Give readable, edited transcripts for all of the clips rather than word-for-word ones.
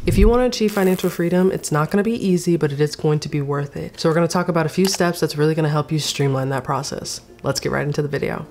If you want to achieve financial freedom, it's not going to be easy, but it is going to be worth it. So we're going to talk about a few steps that's really going to help you streamline that process. Let's get right into the video.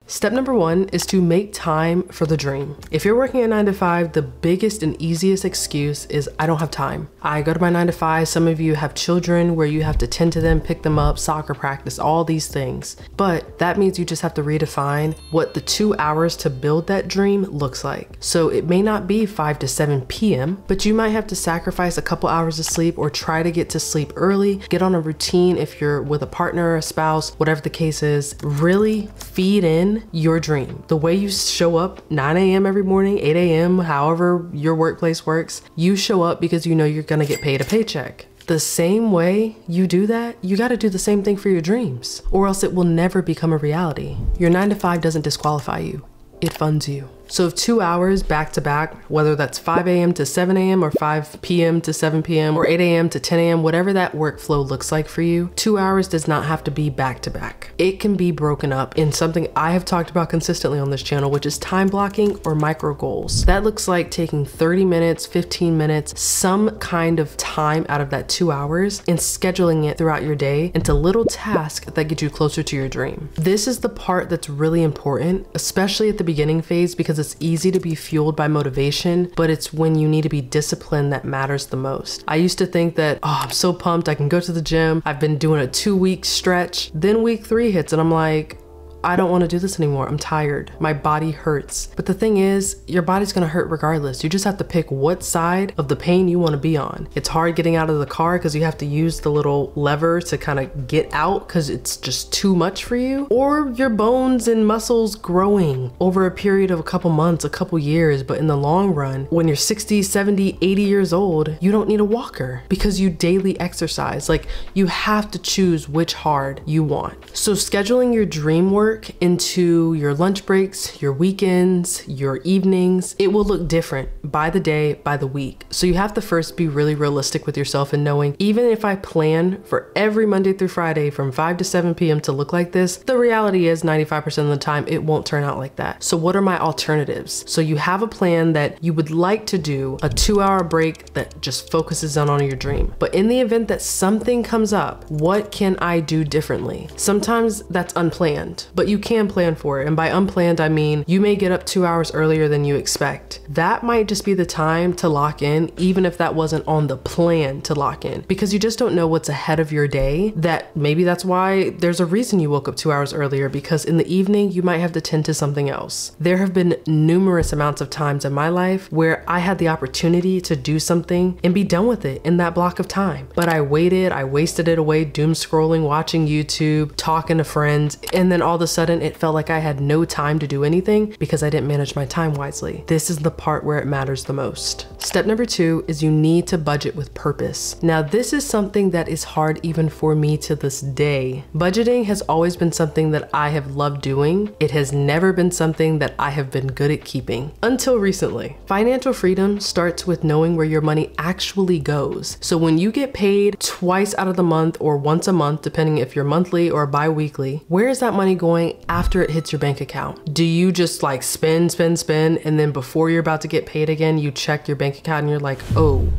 Step number one is to make time for the dream. If you're working a 9 to 5, the biggest and easiest excuse is I don't have time. I go to my 9 to 5. Some of you have children where you have to tend to them, pick them up, soccer practice, all these things. But that means you just have to redefine what the 2 hours to build that dream looks like. So it may not be 5 to 7 p.m., but you might have to sacrifice a couple hours of sleep or try to get to sleep early, get on a routine if you're with a partner or a spouse, whatever the case is. Really feed in your dream. The way you show up 9 a.m. every morning, 8 a.m., however your workplace works, you show up because you know you're gonna get paid a paycheck. The same way you do that, you gotta do the same thing for your dreams, or else it will never become a reality. Your 9 to 5 doesn't disqualify you, it funds you. So if 2 hours back to back, whether that's 5 a.m. to 7 a.m. or 5 p.m. to 7 p.m. or 8 a.m. to 10 a.m., whatever that workflow looks like for you, 2 hours does not have to be back to back. It can be broken up in something I have talked about consistently on this channel, which is time blocking or micro goals. That looks like taking 30 minutes, 15 minutes, some kind of time out of that 2 hours and scheduling it throughout your day into little tasks that get you closer to your dream. This is the part that's really important, especially at the beginning phase, because it's easy to be fueled by motivation, but it's when you need to be disciplined that matters the most. I used to think that, oh, I'm so pumped, I can go to the gym. I've been doing a 2-week stretch. Then week 3 hits and I'm like, I don't want to do this anymore. I'm tired. My body hurts. But the thing is, your body's going to hurt regardless. You just have to pick what side of the pain you want to be on. It's hard getting out of the car because you have to use the little lever to kind of get out because it's just too much for you. Or your bones and muscles growing over a period of a couple months, a couple years. But in the long run, when you're 60, 70, 80 years old, you don't need a walker because you daily exercise. Like, you have to choose which hard you want. So scheduling your dream work into your lunch breaks, your weekends, your evenings, it will look different by the day, by the week. So you have to first be really realistic with yourself and knowing, even if I plan for every Monday through Friday from 5 to 7 p.m. to look like this, the reality is 95% of the time it won't turn out like that. So what are my alternatives? So you have a plan that you would like to do a 2-hour break that just focuses on your dream. But in the event that something comes up, what can I do differently? Sometimes that's unplanned, but you can plan for it. And by unplanned, I mean, you may get up 2 hours earlier than you expect. That might just be the time to lock in, even if that wasn't on the plan to lock in, because you just don't know what's ahead of your day. That maybe that's why there's a reason you woke up 2 hours earlier, because in the evening, you might have to tend to something else. There have been numerous amounts of times in my life where I had the opportunity to do something and be done with it in that block of time. But I waited, I wasted it away, doom scrolling, watching YouTube, talking to friends, and then all of a sudden it felt like I had no time to do anything because I didn't manage my time wisely. This is the part where it matters the most. Step number 2 is you need to budget with purpose. Now, this is something that is hard even for me to this day. Budgeting has always been something that I have loved doing. It has never been something that I have been good at keeping until recently. Financial freedom starts with knowing where your money actually goes. So when you get paid twice out of the month or once a month, depending if you're monthly or bi-weekly, where is that money going after it hits your bank account? Do you just like spend, and then before you're about to get paid again, you check your bank account and you're like, oh,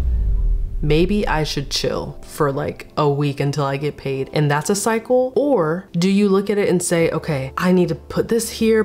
maybe I should chill for like a week until I get paid, and that's a cycle? Or do you look at it and say, okay, I need to put this here,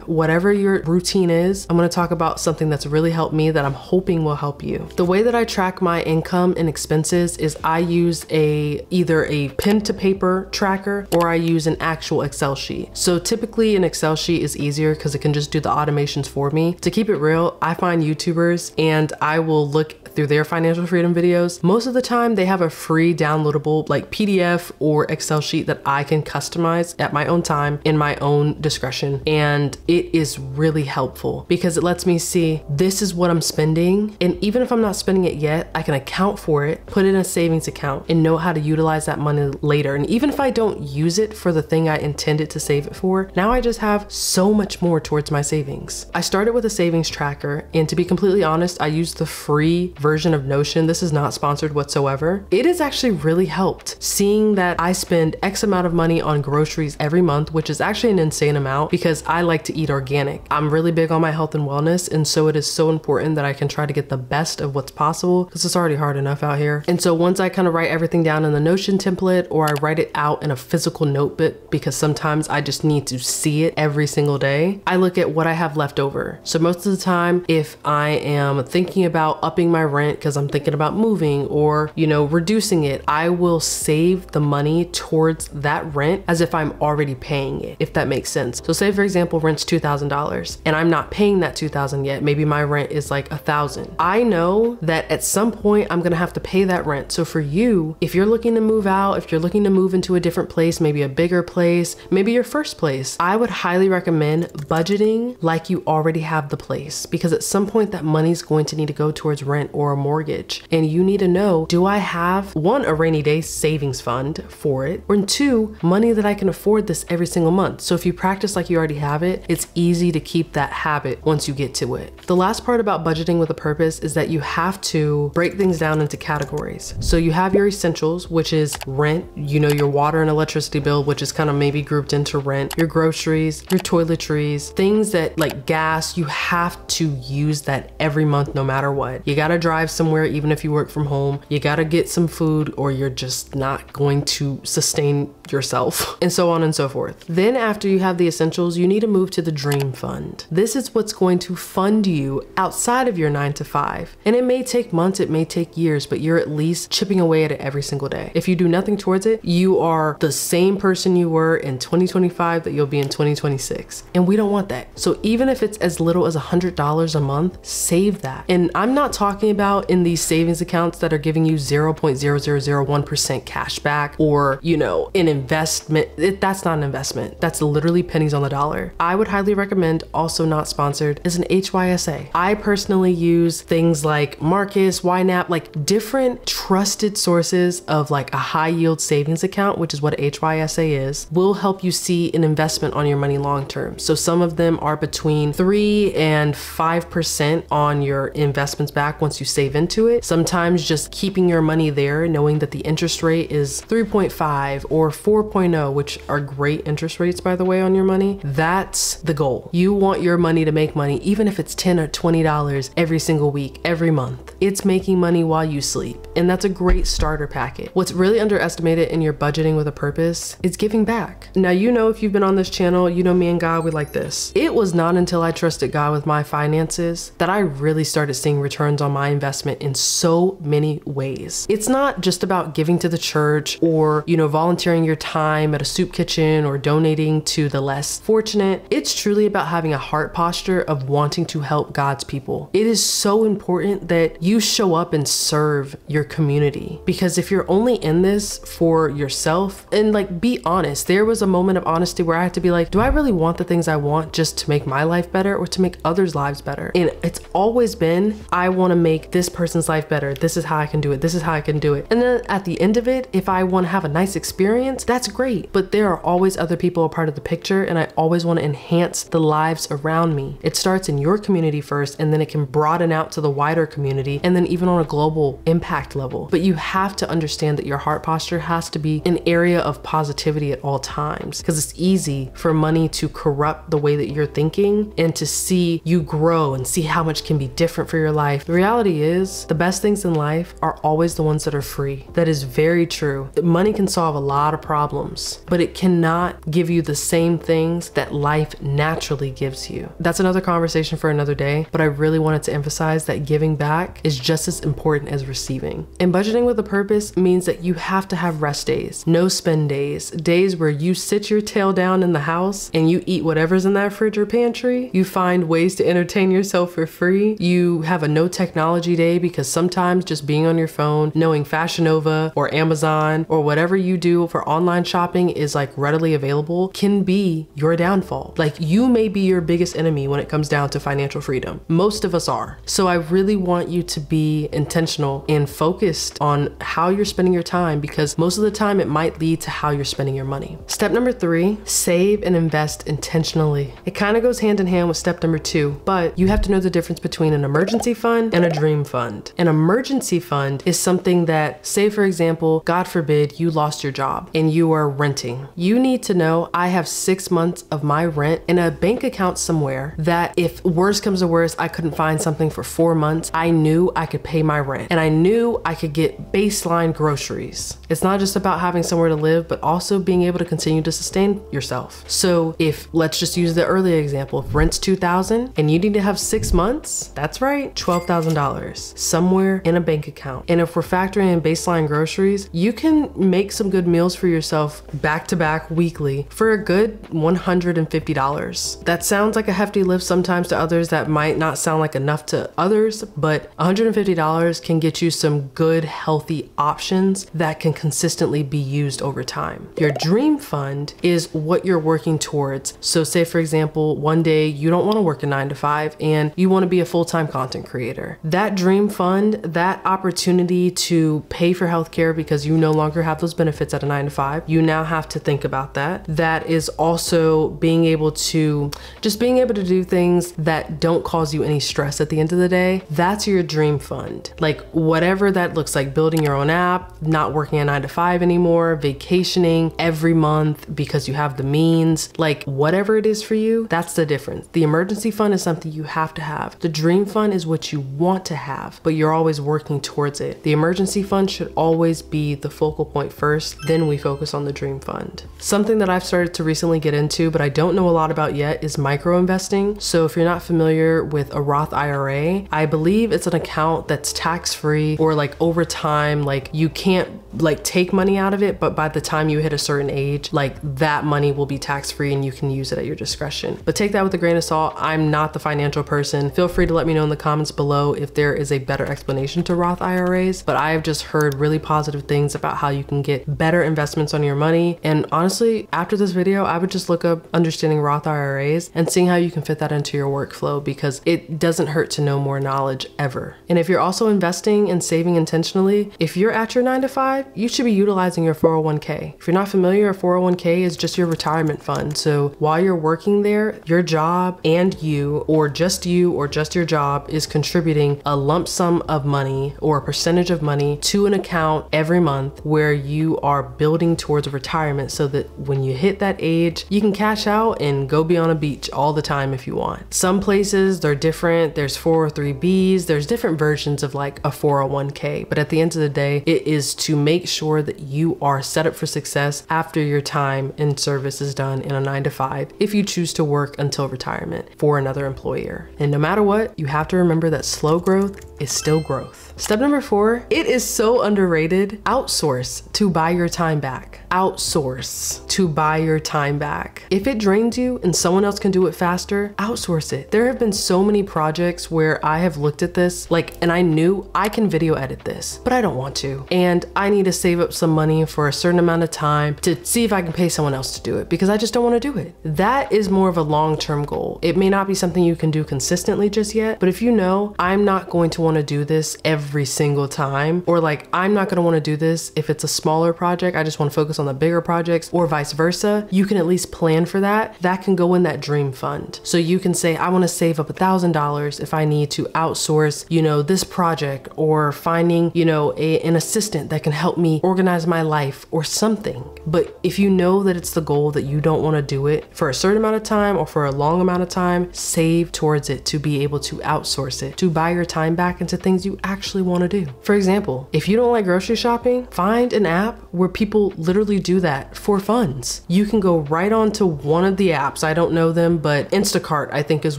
whatever your routine is? I'm gonna talk about something that's really helped me that I'm hoping will help you. The way that I track my income and expenses is I use either a pen to paper tracker or I use an actual Excel sheet. So typically an Excel sheet is easier because it can just do the automations for me. To keep it real, I find YouTubers and I will look through their financial freedom videos. Most of the time they have a free downloadable like PDF or Excel sheet that I can customize at my own time in my own discretion. And it is really helpful because it lets me see this is what I'm spending. And even if I'm not spending it yet, I can account for it, put it in a savings account and know how to utilize that money later. And even if I don't use it for the thing I intended to save it for, now I just have so much more towards my savings. I started with a savings tracker, and to be completely honest, I used the free version version of Notion, this is not sponsored whatsoever, it has actually really helped seeing that I spend X amount of money on groceries every month, which is actually an insane amount because I like to eat organic. I'm really big on my health and wellness, and so it is so important that I can try to get the best of what's possible because it's already hard enough out here. And so once I kind of write everything down in the Notion template, or I write it out in a physical notebook because sometimes I just need to see it every single day, I look at what I have left over. So most of the time, if I am thinking about upping my rent because I'm thinking about moving or, you know, reducing it, I will save the money towards that rent as if I'm already paying it, if that makes sense. So say for example, rent's $2,000 and I'm not paying that $2,000 yet. Maybe my rent is like $1,000. I know that at some point I'm gonna have to pay that rent. So for you, if you're looking to move out, if you're looking to move into a different place, maybe a bigger place, maybe your first place, I would highly recommend budgeting like you already have the place, because at some point that money's going to need to go towards rent or a mortgage. And you need to know, do I have one, a rainy day savings fund for it, or two, money that I can afford this every single month. So if you practice like you already have it, it's easy to keep that habit once you get to it. The last part about budgeting with a purpose is that you have to break things down into categories. So you have your essentials, which is rent, you know, your water and electricity bill, which is kind of maybe grouped into rent, your groceries, your toiletries, things that like gas, you have to use that every month no matter what. You gotta drive somewhere even if you work from home. You gotta get some food or you're just not going to sustain yourself, and so on and so forth. Then after you have the essentials, you need to move to the dream fund. This is what's going to fund you outside of your 9 to 5. And it may take months, it may take years, but you're at least chipping away at it every single day. If you do nothing towards it, you are the same person you were in 2025 that you'll be in 2026. And we don't want that. So even if it's as little as $100 a month, save that. And I'm not talking about in these savings accounts that are giving you 0.0001% cash back, or, you know, an investment. That's not an investment. That's literally pennies on the dollar. I would highly recommend, also not sponsored, is an HYSA. I personally use things like Marcus, YNAB, like different trusted sources of like a high yield savings account, which is what HYSA is, will help you see an investment on your money long term. So some of them are between 3 and 5% on your investments back once you save into it. Sometimes just keeping your money there, knowing that the interest rate is 3.5 or 4.0, which are great interest rates, by the way, on your money. That's the goal. You want your money to make money, even if it's $10 or $20 every single week, every month. It's making money while you sleep. And that's a great starter packet. What's really underestimated in your budgeting with a purpose is giving back. Now, you know, if you've been on this channel, you know me and God, we like this. It was not until I trusted God with my finances that I really started seeing returns on my investment in so many ways. It's not just about giving to the church or, you know, volunteering your time at a soup kitchen or donating to the less fortunate. It's truly about having a heart posture of wanting to help God's people. It is so important that you show up and serve your community, because if you're only in this for yourself, and like, be honest, there was a moment of honesty where I had to be like, do I really want the things I want just to make my life better or to make others' lives better? And it's always been, I want to make this person's life better. This is how I can do it. This is how I can do it. And then at the end of it, if I want to have a nice experience, that's great. But there are always other people a part of the picture, and I always want to enhance the lives around me. It starts in your community first, and then it can broaden out to the wider community, and then even on a global impact level. But you have to understand that your heart posture has to be an area of positivity at all times, because it's easy for money to corrupt the way that you're thinking and to see you grow and see how much can be different for your life. The reality is, the best things in life are always the ones that are free. That is very true. Money can solve a lot of problems, but it cannot give you the same things that life naturally gives you. That's another conversation for another day, but I really wanted to emphasize that giving back is just as important as receiving. And budgeting with a purpose means that you have to have rest days, no spend days, days where you sit your tail down in the house and you eat whatever's in that fridge or pantry. You find ways to entertain yourself for free. You have a no technology day, because sometimes just being on your phone, knowing Fashion Nova or Amazon or whatever you do for online shopping is like readily available, can be your downfall. Like, you may be your biggest enemy when it comes down to financial freedom. Most of us are. So I really want you to be intentional and focused on how you're spending your time, because most of the time it might lead to how you're spending your money. Step number 3, save and invest intentionally. It kind of goes hand in hand with step number 2, but you have to know the difference between an emergency fund and a dream dream fund. An emergency fund is something that, say for example, God forbid you lost your job and you are renting. You need to know, I have 6 months of my rent in a bank account somewhere that if worst comes to worst, I couldn't find something for 4 months, I knew I could pay my rent and I knew I could get baseline groceries. It's not just about having somewhere to live, but also being able to continue to sustain yourself. So if, let's just use the earlier example, if rent's $2,000 and you need to have 6 months, that's right, $12,000 somewhere in a bank account. And if we're factoring in baseline groceries, you can make some good meals for yourself back to back weekly for a good $150. That sounds like a hefty lift sometimes to others. That might not sound like enough to others, but $150 can get you some good, healthy options that can consistently be used over time. Your dream fund is what you're working towards. So say for example, one day you don't want to work a 9 to 5 and you want to be a full-time content creator. That dream fund, that opportunity to pay for healthcare because you no longer have those benefits at a 9 to 5, you now have to think about that. That is also being able to do things that don't cause you any stress at the end of the day. That's your dream fund. Like whatever that looks like, building your own app, not working a 9 to 5 anymore, vacationing every month because you have the means, like whatever it is for you, that's the difference. The emergency fund is something you have to have. The dream fund is what you want to have, but you're always working towards it. The emergency fund should always be the focal point first, then we focus on the dream fund. Something that I've started to recently get into, but I don't know a lot about yet, is micro investing. So if you're not familiar with a Roth IRA, I believe it's an account that's tax-free, or like over time, like you can't like take money out of it, but by the time you hit a certain age, like that money will be tax-free and you can use it at your discretion. But take that with a grain of salt. I'm not the financial person. Feel free to let me know in the comments below if there is a better explanation to Roth IRAs, but I have just heard really positive things about how you can get better investments on your money. And honestly, after this video, I would just look up understanding Roth IRAs and seeing how you can fit that into your workflow, because it doesn't hurt to know more knowledge ever. And if you're also investing and saving intentionally, if you're at your 9 to 5, you should be utilizing your 401k. If you're not familiar, a 401k is just your retirement fund. So while you're working there, your job and you, or just your job, is contributing a lump sum of money or a percentage of money to an account every month where you are building towards retirement, so that when you hit that age, you can cash out and go be on a beach all the time if you want. Some places they're different. There's 403bs, there's different versions of like a 401k, but at the end of the day, it is to make sure that you are set up for success after your time in service is done in a 9 to 5, if you choose to work until retirement for another employer. And no matter what, you have to remember that slow growth is still growth. Step number 4, it is so underrated. Outsource to buy your time back. Outsource to buy your time back. If it drains you and someone else can do it faster, outsource it. There have been so many projects where I have looked at this, and I knew I can video edit this, but I don't want to. And I need to save up some money for a certain amount of time to see if I can pay someone else to do it, because I just don't want to do it. That is more of a long-term goal. It may not be something you can do consistently just yet, but if you know, I'm not going to want to do this every single time, or like I'm not going to want to do this if it's a smaller project, I just want to focus on the bigger projects, or vice versa, you can at least plan for that. That can go in that dream fund. So you can say, I want to save up $1,000 if I need to outsource, this project, or finding, an assistant that can help me organize my life or something. But if you know that it's the goal that you don't want to do it for a certain amount of time or for a long amount of time, save towards it to be able to outsource it, to buy your time back into things you actually want to do. For example, if you don't like grocery shopping, find an app where people literally do that for funds. You can go right onto one of the apps. I don't know them, but Instacart, I think, is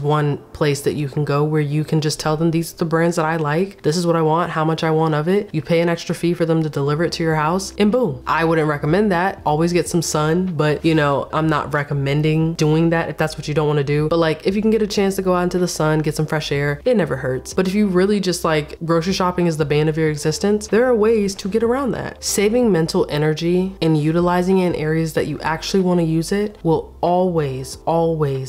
one place that you can go where you can just tell them, these are the brands that I like, this is what I want, how much I want of it. You pay an extra fee for them to deliver it to your house, and boom. I wouldn't recommend that. Always get some sun, but I'm not recommending doing that if that's what you don't want to do. But like, if you can get a chance to go out into the sun, get some fresh air, it never hurts. But if you really just like grocery shopping is the bane of your existence, there are ways to get around that. Saving mental energy and utilizing it in areas that you actually want to use it will always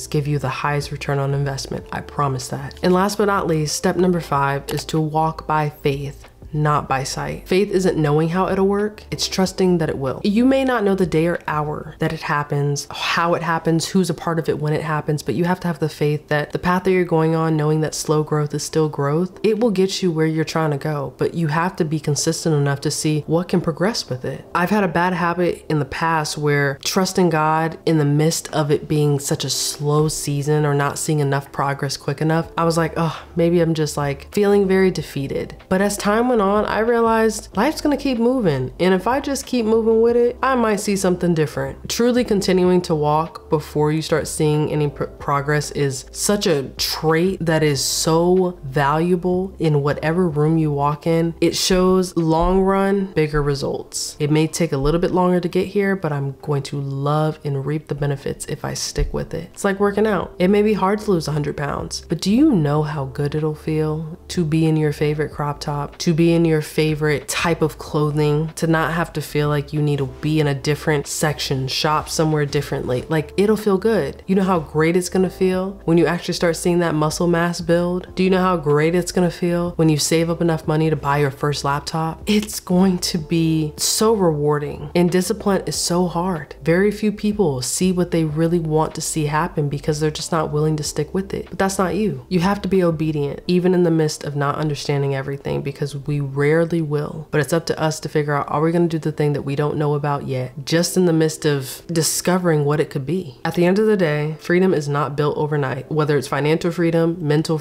give you the highest return on investment. I promise that. And last but not least, step number 5 is to walk by faith, not by sight. Faith isn't knowing how it'll work, it's trusting that it will. You may not know the day or hour that it happens, how it happens, who's a part of it when it happens, but you have to have the faith that the path that you're going on, knowing that slow growth is still growth, it will get you where you're trying to go, but you have to be consistent enough to see what can progress with it. I've had a bad habit in the past where trusting God in the midst of it being such a slow season or not seeing enough progress quick enough, I was like, oh, maybe I'm just like feeling very defeated. But as time went on, I realized life's gonna keep moving. And if I just keep moving with it, I might see something different. Truly continuing to walk before you start seeing any progress is such a trait that is so valuable in whatever room you walk in. It shows long run, bigger results. It may take a little bit longer to get here, but I'm going to love and reap the benefits if I stick with it. It's like working out. It may be hard to lose 100 pounds, but do you know how good it'll feel to be in your favorite crop top, to be in your favorite type of clothing, to not have to feel like you need to be in a different section, shop somewhere differently? Like, it'll feel good. You know how great it's gonna feel when you actually start seeing that muscle mass build? Do you know how great it's gonna feel when you save up enough money to buy your first laptop? It's going to be so rewarding, and discipline is so hard. Very few people see what they really want to see happen because they're just not willing to stick with it. But that's not you. You have to be obedient, even in the midst of not understanding everything, because we rarely will. But it's up to us to figure out, are we gonna do the thing that we don't know about yet, just in the midst of discovering what it could be? At the end of the day, freedom is not built overnight. Whether it's financial freedom, mental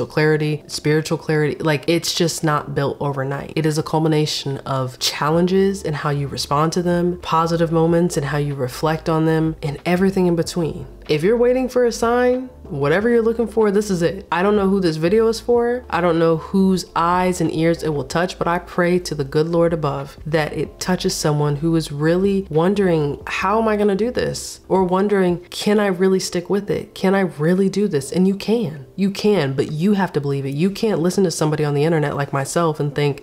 clarity, spiritual clarity, like, it's just not built overnight. It is a culmination of challenges and how you respond to them, positive moments and how you reflect on them, and everything in between. If you're waiting for a sign, whatever you're looking for, this is it. I don't know who this video is for. I don't know whose eyes and ears it will touch, but I pray to the good Lord above that it touches someone who is really wondering, how am I gonna do this? Or wondering, can I really stick with it? Can I really do this? And you can, but you have to believe it. You can't listen to somebody on the internet like myself and think,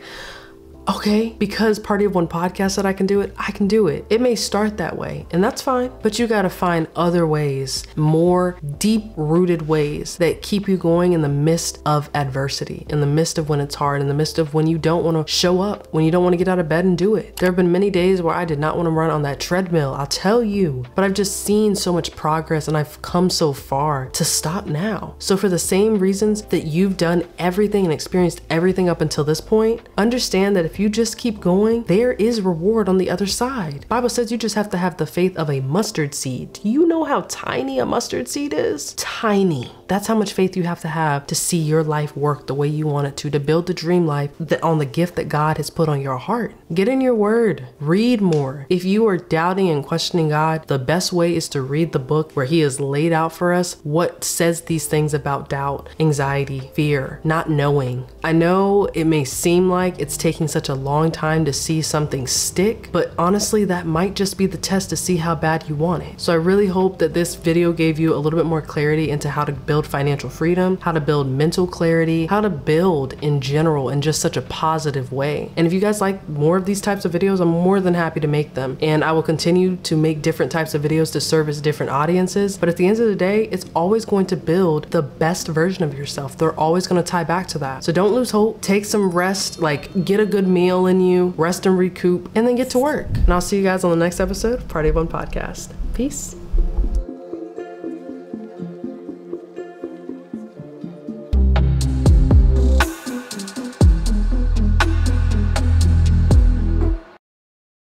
okay, because Party of One podcast said I can do it, I can do it. It may start that way, and that's fine, but you gotta find other ways, more deep-rooted ways that keep you going in the midst of adversity, in the midst of when it's hard, in the midst of when you don't wanna show up, when you don't wanna get out of bed and do it. There have been many days where I did not wanna run on that treadmill, I'll tell you, but I've just seen so much progress and I've come so far to stop now. So for the same reasons that you've done everything and experienced everything up until this point, understand that if you just keep going, there is reward on the other side. The Bible says you just have to have the faith of a mustard seed. Do you know how tiny a mustard seed is? Tiny. That's how much faith you have to see your life work the way you want it to build the dream life on the gift that God has put on your heart. Get in your word, read more. If you are doubting and questioning God, the best way is to read the book where he has laid out for us what says these things about doubt, anxiety, fear, not knowing. I know it may seem like it's taking such a long time to see something stick, but honestly, that might just be the test to see how bad you want it. So I really hope that this video gave you a little bit more clarity into how to build financial freedom, how to build mental clarity, how to build in general in just such a positive way. And if you guys like more of these types of videos, I'm more than happy to make them. And I will continue to make different types of videos to service different audiences. But at the end of the day, it's always going to build the best version of yourself. They're always going to tie back to that. So don't lose hope. Take some rest, like get a good meal in you, rest and recoup, and then get to work. And I'll see you guys on the next episode of Party of One Podcast. Peace.